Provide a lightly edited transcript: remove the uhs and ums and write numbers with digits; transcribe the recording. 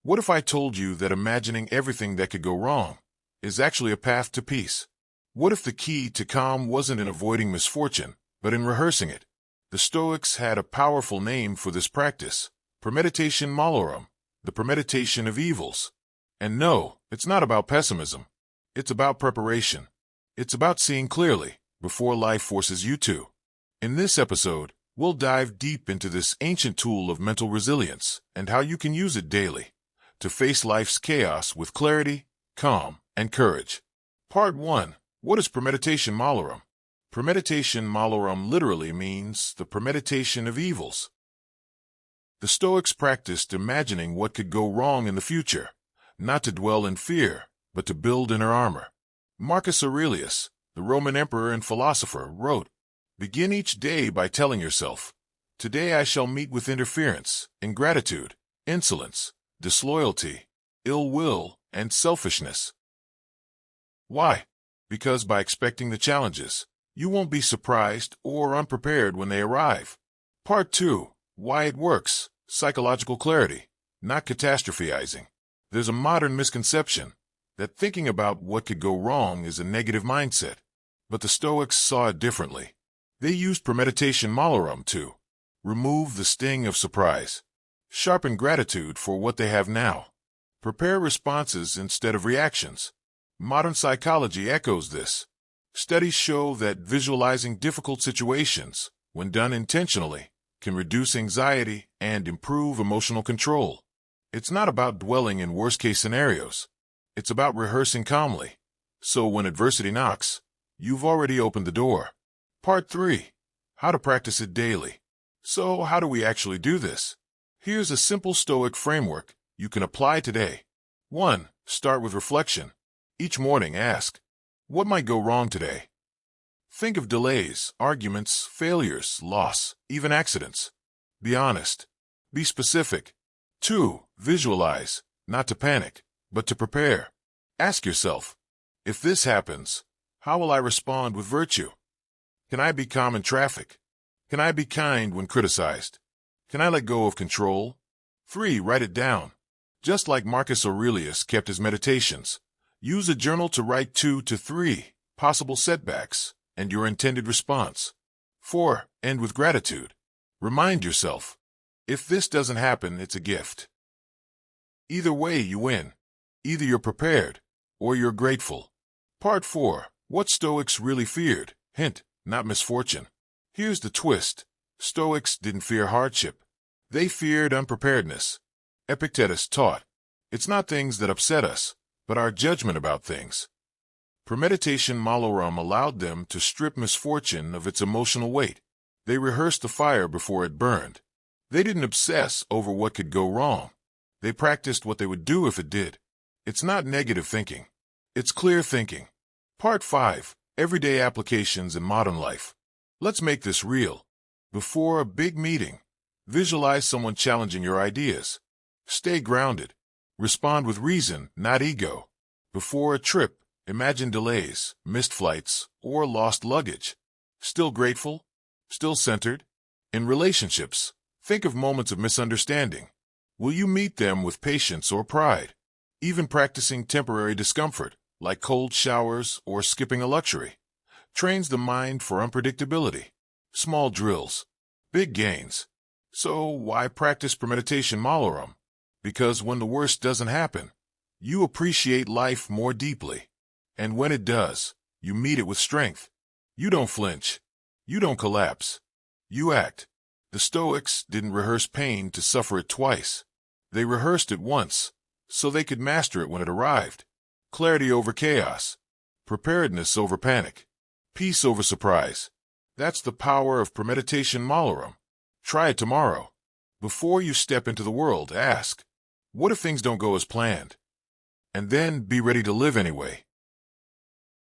What if I told you that imagining everything that could go wrong is actually a path to peace? What if the key to calm wasn't in avoiding misfortune, but in rehearsing it? The Stoics had a powerful name for this practice: Premeditatio Malorum, the premeditation of evils. And no, it's not about pessimism. It's about preparation. It's about seeing clearly before life forces you to. In this episode, we'll dive deep into this ancient tool of mental resilience and how you can use it daily to face life's chaos with clarity, calm, and courage. Part 1. What is Premeditatio Malorum? Premeditatio Malorum literally means the premeditation of evils. The Stoics practiced imagining what could go wrong in the future, not to dwell in fear, but to build inner armor. Marcus Aurelius, the Roman emperor and philosopher, wrote, "Begin each day by telling yourself, 'Today I shall meet with interference, ingratitude, insolence, disloyalty, ill will, and selfishness.'" Why? Because by expecting the challenges, you won't be surprised or unprepared when they arrive. Part 2. Why it works: psychological clarity, not catastrophizing. There's a modern misconception that thinking about what could go wrong is a negative mindset, but the Stoics saw it differently. They used Premeditatio Malorum to remove the sting of surprise, sharpen gratitude for what they have now, prepare responses instead of reactions. Modern psychology echoes this. Studies show that visualizing difficult situations, when done intentionally, can reduce anxiety and improve emotional control. It's not about dwelling in worst-case scenarios. It's about rehearsing calmly, so when adversity knocks, you've already opened the door. Part 3. How to practice it daily. So how do we actually do this? Here's a simple Stoic framework you can apply today. 1. Start with reflection. Each morning ask, what might go wrong today? Think of delays, arguments, failures, loss, even accidents. Be honest. Be specific. 2. Visualize, not to panic, but to prepare. Ask yourself, if this happens, how will I respond with virtue? Can I be calm in traffic? Can I be kind when criticized? Can I let go of control? 3. Write it down. Just like Marcus Aurelius kept his meditations, use a journal to write 2 to 3 possible setbacks and your intended response. 4. End with gratitude. Remind yourself, if this doesn't happen, it's a gift. Either way, you win. Either you're prepared, or you're grateful. Part 4. What Stoics really feared. Hint, not misfortune. Here's the twist. Stoics didn't fear hardship. They feared unpreparedness. Epictetus taught, it's not things that upset us, but our judgment about things. Premeditatio Malorum allowed them to strip misfortune of its emotional weight. They rehearsed the fire before it burned. They didn't obsess over what could go wrong. They practiced what they would do if it did. It's not negative thinking. It's clear thinking. Part 5. Everyday applications in modern life. Let's make this real. Before a big meeting, visualize someone challenging your ideas. Stay grounded. Respond with reason, not ego. Before a trip, imagine delays, missed flights, or lost luggage. Still grateful? Still centered? In relationships, think of moments of misunderstanding. Will you meet them with patience or pride? Even practicing temporary discomfort, like cold showers or skipping a luxury, trains the mind for unpredictability. Small drills, big gains. So why practice Premeditatio Malorum? Because when the worst doesn't happen, you appreciate life more deeply. And when it does, you meet it with strength. You don't flinch. You don't collapse. You act. The Stoics didn't rehearse pain to suffer it twice. They rehearsed it once, so they could master it when it arrived. Clarity over chaos. Preparedness over panic. Peace over surprise. That's the power of Premeditatio Malorum. Try it tomorrow. Before you step into the world, ask, what if things don't go as planned? And then be ready to live anyway.